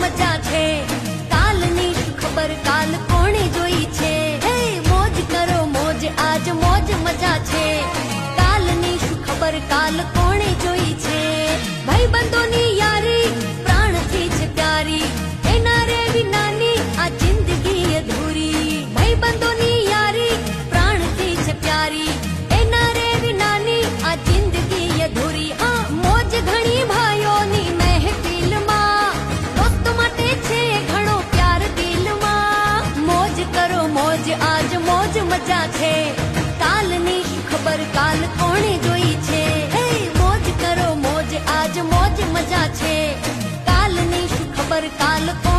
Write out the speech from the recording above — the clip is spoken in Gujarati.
મજા છે. કાલની શું ખબર કાલ કોણે જોઈ છે. હે મોજ કરો મોજ આજ મોજ મજા છે. કાલની શું ખબર કાલ કોણે જોઈ છે. ભાઈબંધોની યારી પ્રાણથી છે પ્યારી, એના રે વિનાની આ જિંદગી અધૂરી. ભાઈબંધોની યારી પ્રાણથી છે પ્યારી, એના રે વિનાની આ જિંદગી અધૂરી. હા મોજ ઘણી ભાઈઓની મહેફિલમાં, દોસ્તો માટે છે ઘણો પ્યાર દિલમાં. મોજ કરો મોજ આજ મોજ મજા છે. કાલની શું ખબર કાલ કોણે જોઈ છે. હે મોજ કરો મોજ આજ મોજ મજા છે. કાલની શું ખબર કાલ કોણ